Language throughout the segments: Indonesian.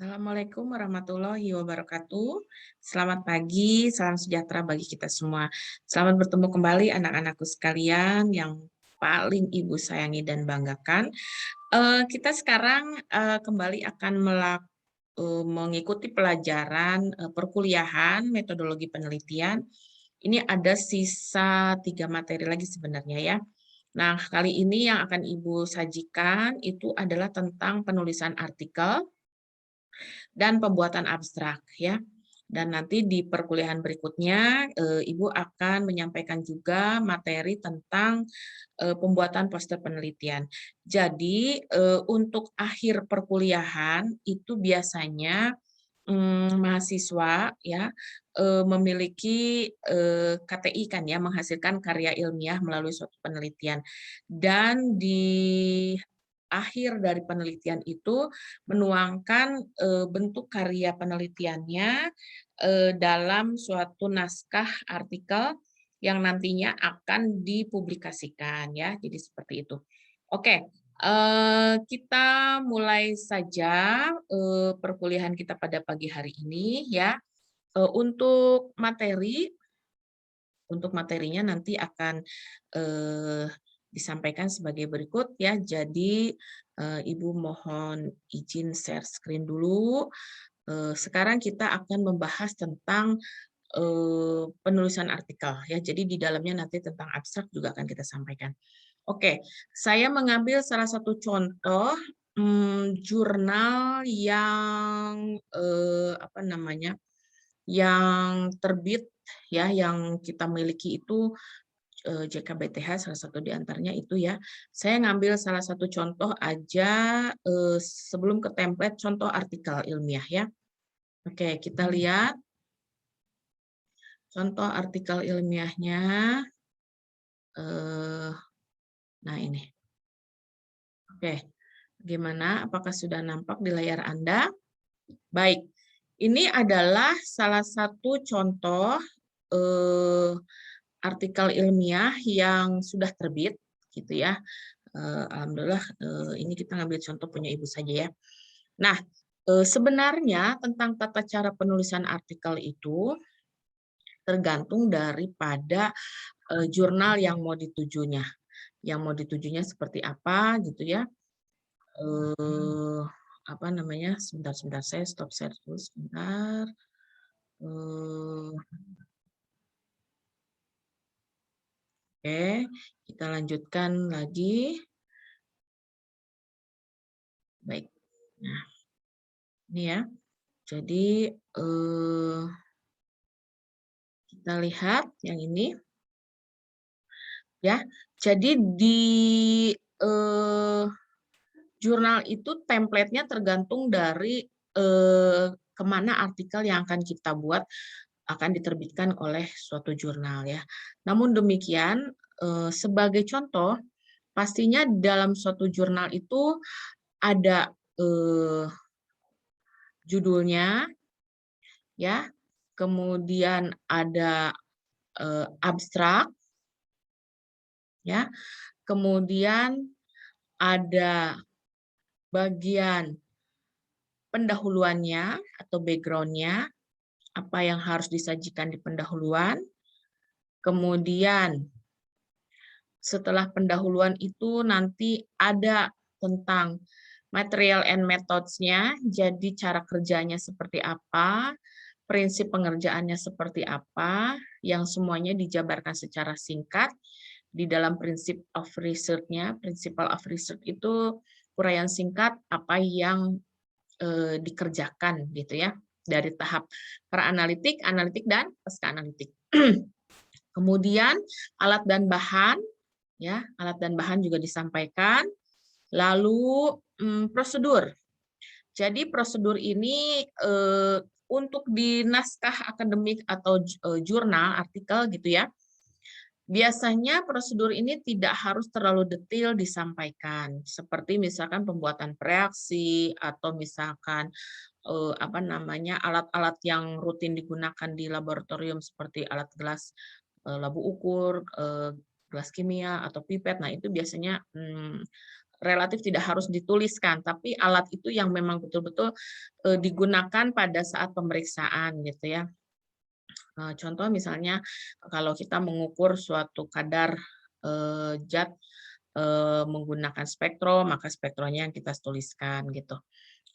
Assalamualaikum warahmatullahi wabarakatuh. Selamat pagi, salam sejahtera bagi kita semua. Selamat bertemu kembali anak-anakku sekalian yang paling Ibu sayangi dan banggakan. Kita sekarang kembali akan mengikuti pelajaran perkuliahan metodologi penelitian. Ini ada sisa 3 materi lagi sebenarnya ya. Nah, kali ini yang akan Ibu sajikan itu adalah tentang penulisan artikel dan pembuatan abstrak ya. Dan nanti di perkuliahan berikutnya Ibu akan menyampaikan juga materi tentang pembuatan poster penelitian. Jadi untuk akhir perkuliahan itu biasanya mahasiswa ya memiliki KTI kan ya, menghasilkan karya ilmiah melalui suatu penelitian. Dan di akhir dari penelitian itu menuangkan bentuk karya penelitiannya dalam suatu naskah artikel yang nantinya akan dipublikasikan ya. Jadi seperti itu. Oke, kita mulai saja perkuliahan kita pada pagi hari ini ya. Untuk materinya nanti akan disampaikan sebagai berikut ya. Jadi Ibu mohon izin share screen dulu. Sekarang kita akan membahas tentang penulisan artikel ya. Jadi di dalamnya nanti tentang abstrak juga akan kita sampaikan. Oke, saya mengambil salah satu contoh jurnal yang apa namanya? Yang terbit ya, yang kita miliki itu JKBTH salah satu di antaranya itu ya. Saya ngambil salah satu contoh aja sebelum ke template contoh artikel ilmiah ya. Oke, kita lihat contoh artikel ilmiahnya. Nah ini. Oke, gimana? Apakah sudah nampak di layar Anda? Baik, ini adalah salah satu contoh artikel ilmiah yang sudah terbit, gitu ya. Alhamdulillah, ini kita ngambil contoh punya Ibu saja ya. Nah, sebenarnya tentang tata cara penulisan artikel itu tergantung daripada jurnal yang mau ditujunya. Yang mau ditujunya seperti apa, gitu ya. Apa namanya? Sebentar, saya stop share dulu sebentar. Oke, kita lanjutkan lagi. Baik. Nah, ini ya. Jadi kita lihat yang ini. Ya. Jadi di jurnal itu template-nya tergantung dari kemana artikel yang akan kita buat akan diterbitkan oleh suatu jurnal ya. Namun demikian, sebagai contoh, pastinya dalam suatu jurnal itu ada judulnya, ya, kemudian ada abstrak, ya, kemudian ada bagian pendahuluannya atau background-nya, apa yang harus disajikan di pendahuluan, kemudian setelah pendahuluan itu nanti ada tentang material and methods-nya, jadi cara kerjanya seperti apa, prinsip pengerjaannya seperti apa, yang semuanya dijabarkan secara singkat di dalam prinsip of research-nya. Principle of research itu uraian singkat apa yang dikerjakan gitu ya, dari tahap pra-analitik, analitik, dan pasca analitik. Kemudian alat dan bahan, ya, alat dan bahan juga disampaikan. Lalu prosedur. Jadi prosedur ini untuk di naskah akademik atau jurnal, artikel gitu ya, biasanya prosedur ini tidak harus terlalu detail disampaikan, seperti misalkan pembuatan reaksi atau misalkan apa namanya alat-alat yang rutin digunakan di laboratorium seperti alat gelas labu ukur, gelas kimia atau pipet. Nah itu biasanya relatif tidak harus dituliskan, tapi alat itu yang memang betul-betul digunakan pada saat pemeriksaan gitu ya. Contoh misalnya kalau kita mengukur suatu kadar zat menggunakan spektrum, maka spektrumnya yang kita tuliskan gitu.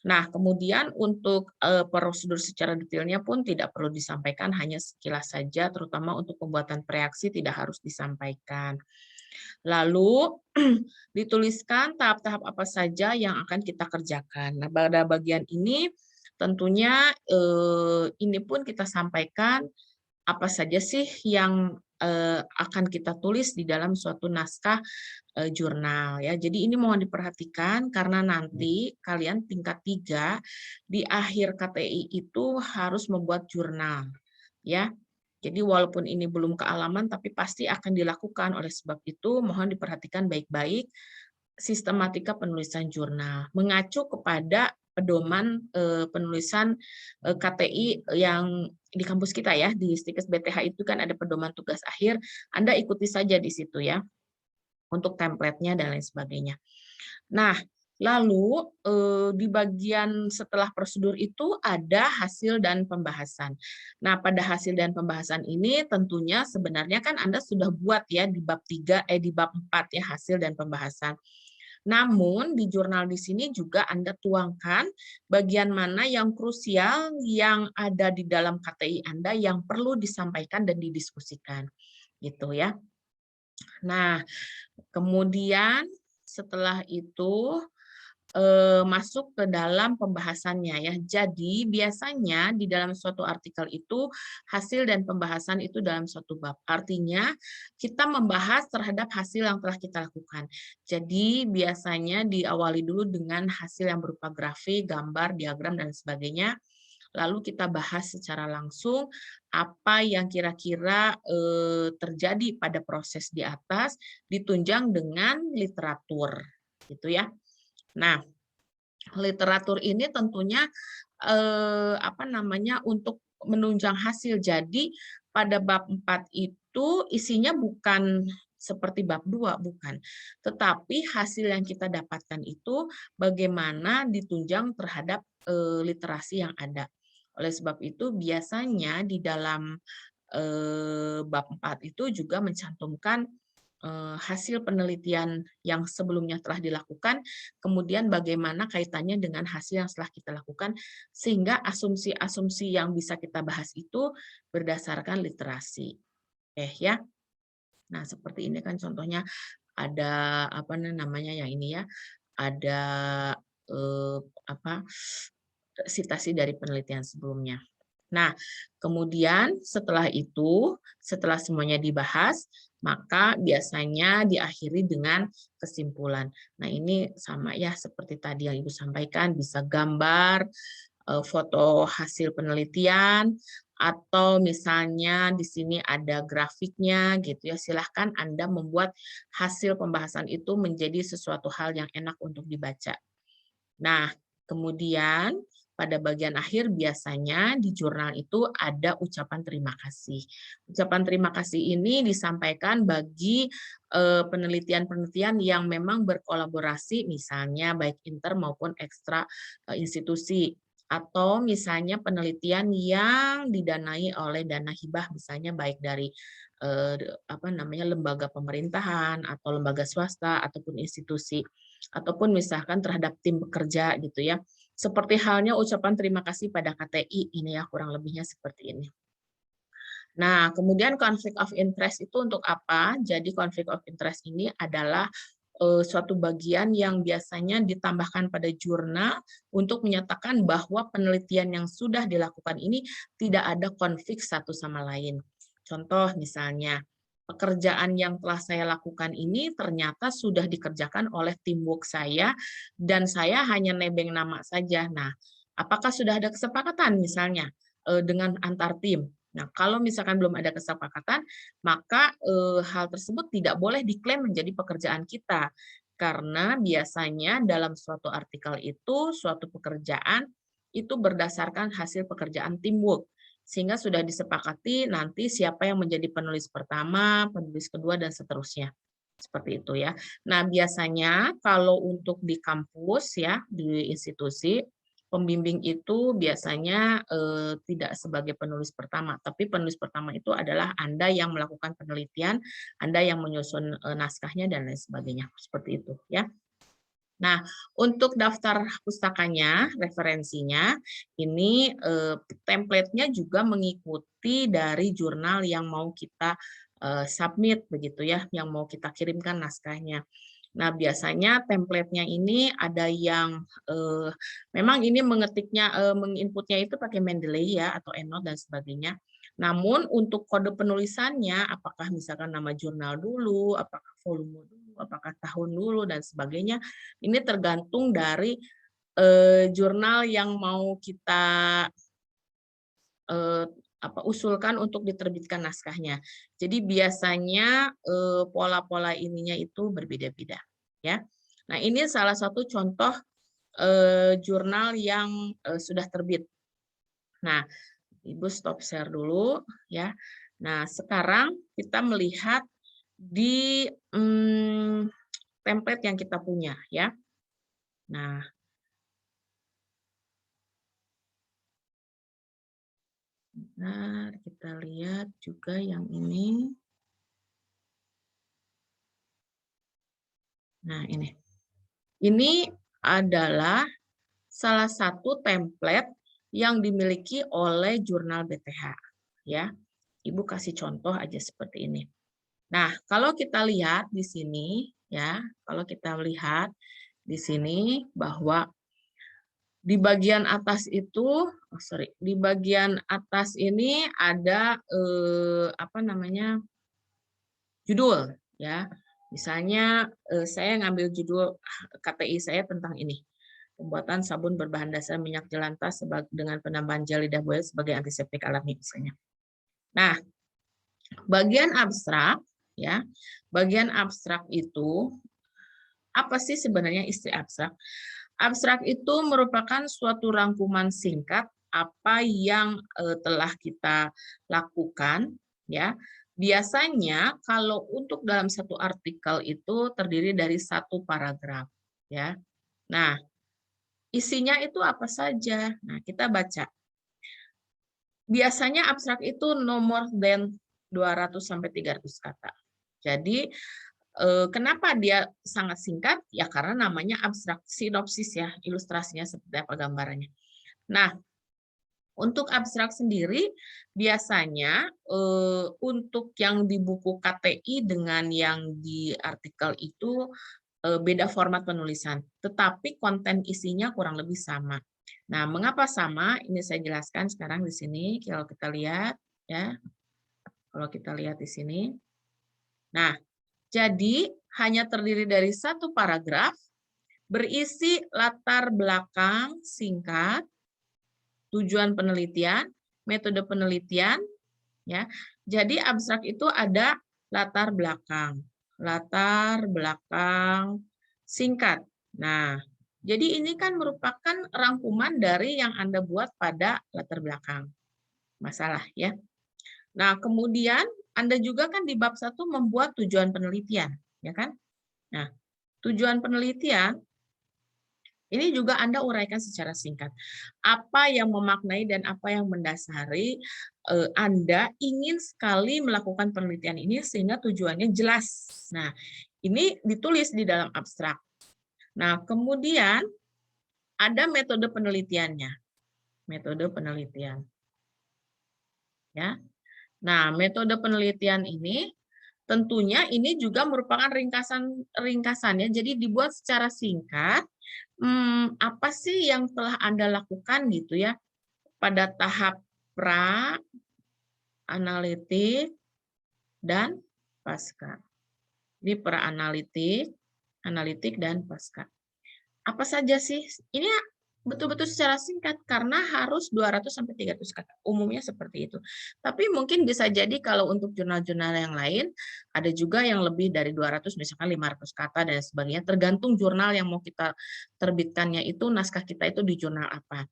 Nah, kemudian untuk prosedur secara detailnya pun tidak perlu disampaikan, hanya sekilas saja, terutama untuk pembuatan preaksi tidak harus disampaikan. Lalu dituliskan tahap-tahap apa saja yang akan kita kerjakan. Nah, pada bagian ini tentunya ini pun kita sampaikan apa saja sih yang akan kita tulis di dalam suatu naskah jurnal ya. Jadi ini mohon diperhatikan karena nanti kalian tingkat 3 di akhir KTI itu harus membuat jurnal ya. Jadi walaupun ini belum kealaman tapi pasti akan dilakukan. Oleh sebab itu mohon diperhatikan baik-baik sistematika penulisan jurnal mengacu kepada pedoman penulisan KTI yang di kampus kita ya, di Stikes BTH itu kan ada pedoman tugas akhir, Anda ikuti saja di situ ya untuk template-nya dan lain sebagainya. Nah, lalu di bagian setelah prosedur itu ada hasil dan pembahasan. Nah, pada hasil dan pembahasan ini tentunya sebenarnya kan Anda sudah buat ya di bab 3 di bab 4 ya hasil dan pembahasan. Namun di jurnal di sini juga Anda tuangkan bagian mana yang krusial yang ada di dalam KTI Anda yang perlu disampaikan dan didiskusikan. Gitu ya. Nah, kemudian setelah itu masuk ke dalam pembahasannya ya. Jadi biasanya di dalam suatu artikel itu hasil dan pembahasan itu dalam suatu bab. Artinya kita membahas terhadap hasil yang telah kita lakukan. Jadi biasanya diawali dulu dengan hasil yang berupa grafik, gambar, diagram dan sebagainya. Lalu kita bahas secara langsung apa yang kira-kira terjadi pada proses di atas ditunjang dengan literatur gitu ya. Nah, literatur ini tentunya untuk menunjang hasil. Jadi pada bab 4 itu isinya bukan seperti bab 2, bukan. Tetapi hasil yang kita dapatkan itu bagaimana ditunjang terhadap literasi yang ada. Oleh sebab itu biasanya di dalam bab 4 itu juga mencantumkan hasil penelitian yang sebelumnya telah dilakukan, kemudian bagaimana kaitannya dengan hasil yang setelah kita lakukan, sehingga asumsi-asumsi yang bisa kita bahas itu berdasarkan literasi. Ya. Nah, seperti ini kan contohnya ada apa namanya yang ini ya, ada eh, apa sitasi dari penelitian sebelumnya. Nah, kemudian setelah itu, setelah semuanya dibahas, maka biasanya diakhiri dengan kesimpulan. Nah, ini sama ya seperti tadi yang Ibu sampaikan, bisa gambar, foto hasil penelitian, atau misalnya di sini ada grafiknya gitu ya. Silahkan Anda membuat hasil pembahasan itu menjadi sesuatu hal yang enak untuk dibaca. Nah, kemudian pada bagian akhir biasanya di jurnal itu ada ucapan terima kasih. Ucapan terima kasih ini disampaikan bagi penelitian-penelitian yang memang berkolaborasi, misalnya baik inter maupun ekstra institusi, atau misalnya penelitian yang didanai oleh dana hibah, misalnya baik dari lembaga pemerintahan atau lembaga swasta ataupun institusi, ataupun misalkan terhadap tim bekerja gitu ya. Seperti halnya ucapan terima kasih pada KTI ini ya, kurang lebihnya seperti ini. Nah, kemudian conflict of interest itu untuk apa? Jadi conflict of interest ini adalah suatu bagian yang biasanya ditambahkan pada jurnal untuk menyatakan bahwa penelitian yang sudah dilakukan ini tidak ada konflik satu sama lain. Contoh misalnya, pekerjaan yang telah saya lakukan ini ternyata sudah dikerjakan oleh teamwork saya dan saya hanya nebeng nama saja. Nah, apakah sudah ada kesepakatan misalnya dengan antar tim? Nah, kalau misalkan belum ada kesepakatan, maka hal tersebut tidak boleh diklaim menjadi pekerjaan kita. Karena biasanya dalam suatu artikel itu, suatu pekerjaan itu berdasarkan hasil pekerjaan teamwork. Sehingga sudah disepakati nanti siapa yang menjadi penulis pertama, penulis kedua, dan seterusnya. Seperti itu ya. Nah, biasanya kalau untuk di kampus ya, di institusi, pembimbing itu biasanya tidak sebagai penulis pertama, tapi penulis pertama itu adalah Anda yang melakukan penelitian, Anda yang menyusun naskahnya dan lain sebagainya. Seperti itu ya. Nah, untuk daftar pustakanya, referensinya, ini template-nya juga mengikuti dari jurnal yang mau kita submit, begitu ya, yang mau kita kirimkan naskahnya. Nah, biasanya template-nya ini ada yang memang ini menginputnya itu pakai Mendeley ya, atau EndNote dan sebagainya. Namun untuk kode penulisannya, apakah misalkan nama jurnal dulu, apakah volume dulu, apakah tahun dulu, dan sebagainya, ini tergantung dari jurnal yang mau kita usulkan untuk diterbitkan naskahnya. Jadi biasanya pola-pola ininya itu berbeda-beda, ya. Nah, ini salah satu contoh jurnal yang sudah terbit. Nah, Ibu stop share dulu ya. Nah, sekarang kita melihat di template yang kita punya ya. Nah, benar, kita lihat juga yang ini. Nah, ini. Ini adalah salah satu template yang dimiliki oleh jurnal BTH ya. Ibu kasih contoh aja seperti ini. Nah, kalau kita lihat di sini ya, kalau kita lihat di sini bahwa di bagian atas itu, di bagian atas ini ada apa namanya? Judul ya. Misalnya saya ngambil judul KTI saya tentang ini. Pembuatan sabun berbahan dasar minyak jelantah dengan penambahan gel lidah buaya sebagai antiseptik alami misalnya. Nah, bagian abstrak ya. Bagian abstrak itu apa sih sebenarnya istilah abstrak? Abstrak itu merupakan suatu rangkuman singkat apa yang telah kita lakukan ya. Biasanya kalau untuk dalam satu artikel itu terdiri dari satu paragraf ya. Nah, isinya itu apa saja? Nah, kita baca. Biasanya abstrak itu no more than 200 sampai 300 kata. Jadi kenapa dia sangat singkat? Ya karena namanya abstrak, sinopsis ya, ilustrasinya seperti apa gambarannya. Nah, untuk abstrak sendiri biasanya untuk yang di buku KTI dengan yang di artikel itu beda format penulisan, tetapi konten isinya kurang lebih sama. Nah, mengapa sama? Ini saya jelaskan sekarang di sini. Kalau kita lihat, ya, kalau kita lihat di sini. Nah, jadi hanya terdiri dari satu paragraf, berisi latar belakang singkat, tujuan penelitian, metode penelitian, ya. Jadi abstrak itu ada latar belakang singkat. Nah, jadi ini kan merupakan rangkuman dari yang Anda buat pada latar belakang masalah ya. Nah, kemudian Anda juga kan di bab 1 membuat tujuan penelitian, ya kan? Nah, tujuan penelitian ini juga Anda uraikan secara singkat. Apa yang memaknai dan apa yang mendasari Anda ingin sekali melakukan penelitian ini sehingga tujuannya jelas. Nah, ini ditulis di dalam abstrak. Nah, kemudian ada metode penelitiannya. Metode penelitian. Ya. Nah, metode penelitian ini tentunya ini juga merupakan ringkasannya. Jadi dibuat secara singkat. Apa sih yang telah Anda lakukan gitu ya pada tahap pra, analitik, dan pasca. Ini pra analitik, dan pasca. Apa saja sih? Ini betul-betul secara singkat karena harus 200 sampai 300 kata. Umumnya seperti itu. Tapi mungkin bisa jadi kalau untuk jurnal-jurnal yang lain ada juga yang lebih dari 200 misalkan 500 kata dan sebagainya tergantung jurnal yang mau kita terbitkannya itu naskah kita itu di jurnal apa.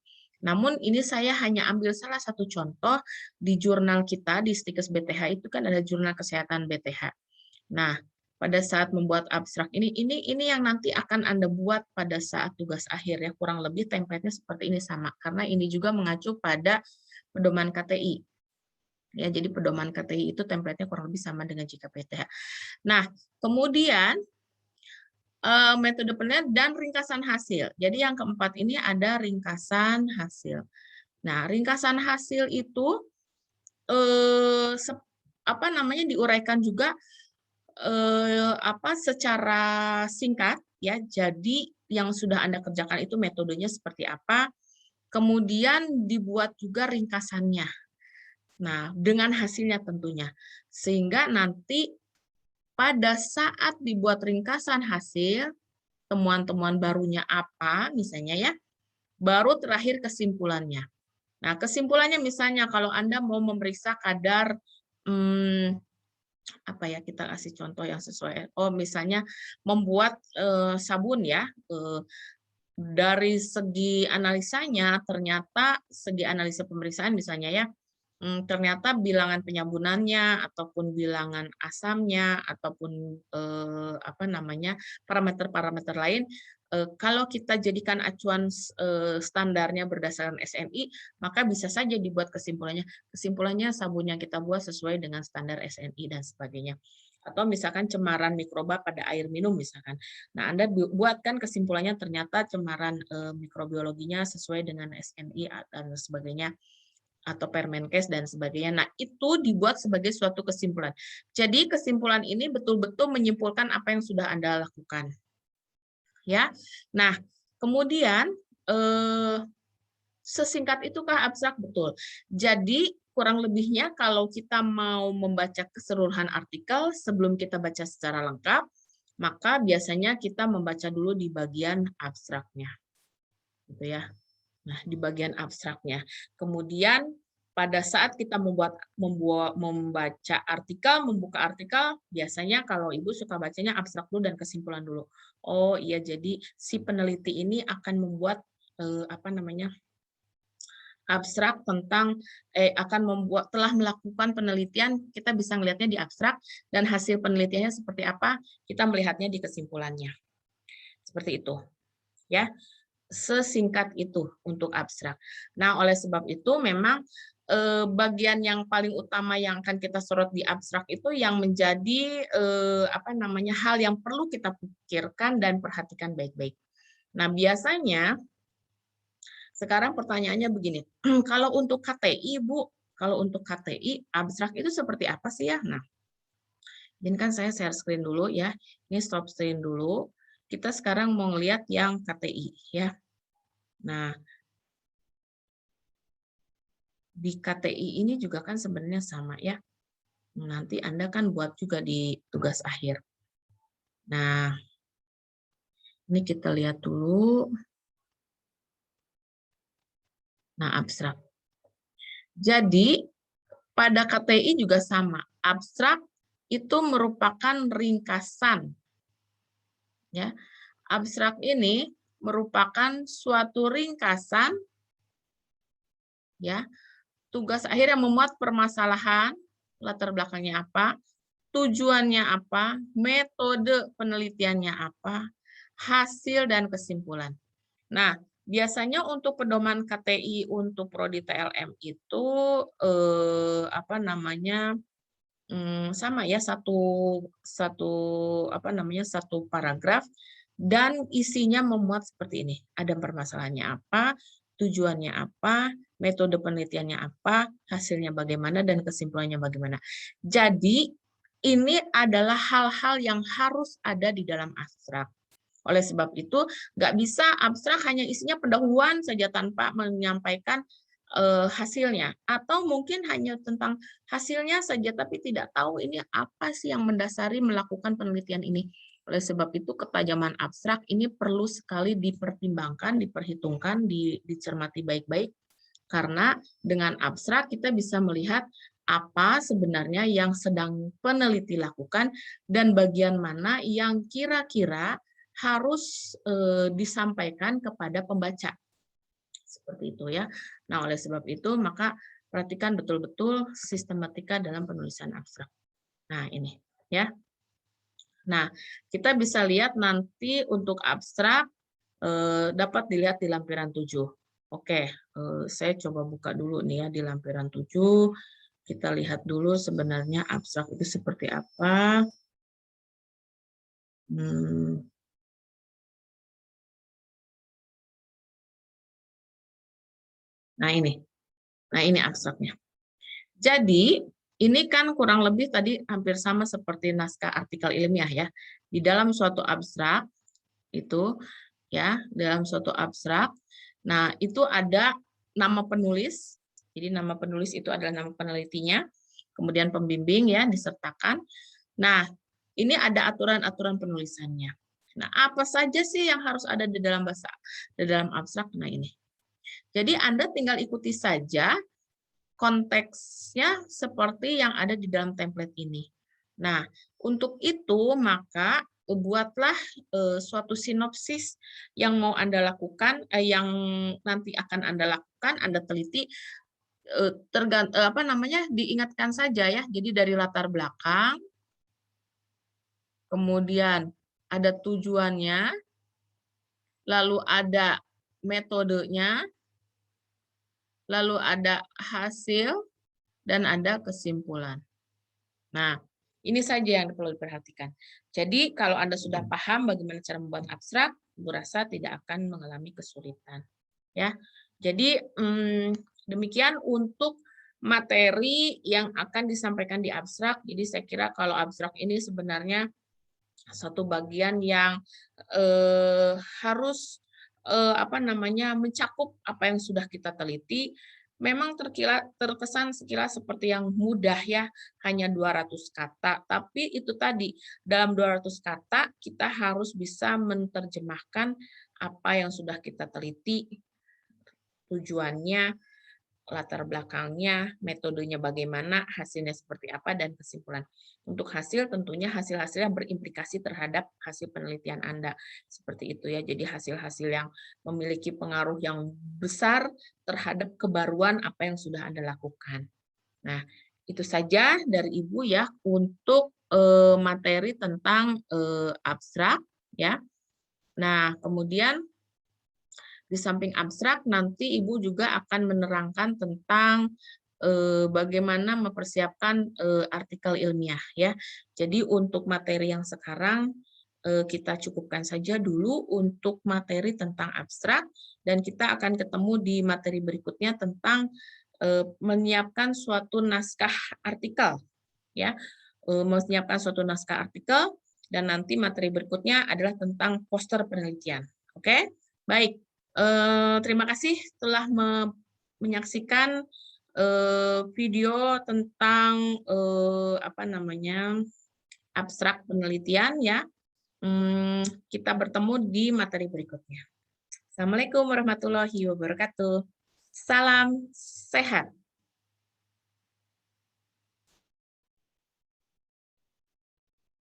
Namun ini saya hanya ambil salah satu contoh di jurnal kita di Stikes BTH itu kan ada jurnal kesehatan BTH. Nah, pada saat membuat abstrak ini yang nanti akan Anda buat pada saat tugas akhir ya, kurang lebih template-nya seperti ini sama, karena ini juga mengacu pada pedoman KTI. Ya, jadi pedoman KTI itu template-nya kurang lebih sama dengan JKPTH. Nah, kemudian metode penilaian dan ringkasan hasil. Jadi yang keempat ini ada ringkasan hasil. Nah, ringkasan hasil itu diuraikan juga secara singkat ya. Jadi yang sudah Anda kerjakan itu metodenya seperti apa, kemudian dibuat juga ringkasannya. Nah, dengan hasilnya tentunya. Sehingga nanti pada saat dibuat ringkasan hasil, temuan-temuan barunya apa misalnya ya, baru terakhir kesimpulannya. Nah, kesimpulannya misalnya kalau Anda mau memeriksa kadar kita kasih contoh yang sesuai. Oh, misalnya membuat sabun ya. Dari segi analisanya ternyata segi analisa pemeriksaan misalnya ya, ternyata bilangan penyabunannya ataupun bilangan asamnya ataupun parameter-parameter lain, kalau kita jadikan acuan standarnya berdasarkan SNI, maka bisa saja dibuat kesimpulannya sabun yang kita buat sesuai dengan standar SNI dan sebagainya. Atau misalkan cemaran mikroba pada air minum misalkan. Nah, Anda buatkan kesimpulannya ternyata cemaran mikrobiologinya sesuai dengan SNI dan sebagainya, atau Permenkes dan sebagainya. Nah, itu dibuat sebagai suatu kesimpulan. Jadi kesimpulan ini betul-betul menyimpulkan apa yang sudah Anda lakukan. Ya. Nah, kemudian sesingkat itukah abstrak? Betul. Jadi kurang lebihnya kalau kita mau membaca keseluruhan artikel sebelum kita baca secara lengkap, maka biasanya kita membaca dulu di bagian abstraknya. Gitu ya. Nah, di bagian abstraknya. Kemudian pada saat kita membaca artikel, membuka artikel, biasanya kalau Ibu suka bacanya abstrak dulu dan kesimpulan dulu. Oh iya, jadi si peneliti ini akan membuat abstrak tentang telah melakukan penelitian, kita bisa melihatnya di abstrak, dan hasil penelitiannya seperti apa, kita melihatnya di kesimpulannya. Seperti itu. Ya. Sesingkat itu untuk abstrak. Nah, oleh sebab itu memang bagian yang paling utama yang akan kita sorot di abstrak itu yang menjadi hal yang perlu kita pikirkan dan perhatikan baik-baik. Nah, biasanya sekarang pertanyaannya begini, kalau untuk KTI, Bu, kalau untuk KTI abstrak itu seperti apa sih ya? Nah, ini kan saya share screen dulu ya. Ini stop screen dulu. Kita sekarang mau ngelihat yang KTI ya. Nah, di KTI ini juga kan sebenarnya sama ya. Nanti Anda kan buat juga di tugas akhir. Nah, ini kita lihat dulu. Nah, abstrak. Jadi, pada KTI juga sama. Abstrak itu merupakan ringkasan. Ya. Abstrak ini merupakan suatu ringkasan ya. Tugas akhir yang memuat permasalahan, latar belakangnya apa, tujuannya apa, metode penelitiannya apa, hasil dan kesimpulan. Nah, biasanya untuk pedoman KTI untuk prodi TLM itu sama ya, satu paragraf dan isinya memuat seperti ini. Ada permasalahannya apa, tujuannya apa, metode penelitiannya apa, hasilnya bagaimana, dan kesimpulannya bagaimana. Jadi, ini adalah hal-hal yang harus ada di dalam abstrak. Oleh sebab itu, nggak bisa abstrak hanya isinya pendahuluan saja tanpa menyampaikan hasilnya. Atau mungkin hanya tentang hasilnya saja, tapi tidak tahu ini apa sih yang mendasari melakukan penelitian ini. Oleh sebab itu, ketajaman abstrak ini perlu sekali dipertimbangkan, diperhitungkan, dicermati baik-baik. Karena dengan abstrak kita bisa melihat apa sebenarnya yang sedang peneliti lakukan dan bagian mana yang kira-kira harus disampaikan kepada pembaca. Seperti itu ya. Nah, oleh sebab itu maka perhatikan betul-betul sistematika dalam penulisan abstrak. Nah, ini ya. Nah, kita bisa lihat nanti untuk abstrak dapat dilihat di lampiran 7. Oke, saya coba buka dulu nih ya di lampiran 7. Kita lihat dulu sebenarnya abstrak itu seperti apa. Nah ini abstraknya. Jadi ini kan kurang lebih tadi hampir sama seperti naskah artikel ilmiah ya. Di dalam suatu abstrak itu ya, dalam suatu abstrak. Nah, itu ada nama penulis. Jadi nama penulis itu adalah nama penelitinya. Kemudian pembimbing ya disertakan. Nah, ini ada aturan-aturan penulisannya. Nah, apa saja sih yang harus ada di dalam abstrak? Nah, ini. Jadi Anda tinggal ikuti saja konteksnya seperti yang ada di dalam template ini. Nah, untuk itu maka buatlah suatu sinopsis yang mau Anda lakukan, yang nanti akan Anda lakukan, Anda teliti, diingatkan saja ya. Jadi dari latar belakang, kemudian ada tujuannya, lalu ada metodenya, lalu ada hasil, dan ada kesimpulan. Nah, ini saja yang perlu diperhatikan. Jadi, kalau Anda sudah paham bagaimana cara membuat abstrak, Ibu rasa tidak akan mengalami kesulitan. Ya, jadi demikian untuk materi yang akan disampaikan di abstrak. Jadi, saya kira kalau abstrak ini sebenarnya satu bagian yang harus mencakup apa yang sudah kita teliti. Memang terkesan sekilas seperti yang mudah ya, hanya 200 kata, tapi itu tadi, dalam 200 kata kita harus bisa menerjemahkan apa yang sudah kita teliti, tujuannya, latar belakangnya, metodenya bagaimana, hasilnya seperti apa, dan kesimpulan. Untuk hasil, tentunya hasil-hasil yang berimplikasi terhadap hasil penelitian Anda. Seperti itu ya, jadi hasil-hasil yang memiliki pengaruh yang besar terhadap kebaruan apa yang sudah Anda lakukan. Nah, itu saja dari Ibu ya untuk materi tentang abstrak ya. Nah, kemudian di samping abstrak, nanti Ibu juga akan menerangkan tentang bagaimana mempersiapkan artikel ilmiah ya. Jadi untuk materi yang sekarang kita cukupkan saja dulu untuk materi tentang abstrak, dan kita akan ketemu di materi berikutnya tentang menyiapkan suatu naskah artikel ya. Menyiapkan suatu naskah artikel, dan nanti materi berikutnya adalah tentang poster penelitian. Oke? Baik. Terima kasih telah menyaksikan video tentang abstrak penelitian ya. Kita bertemu di materi berikutnya. Assalamualaikum warahmatullahi wabarakatuh. Salam sehat.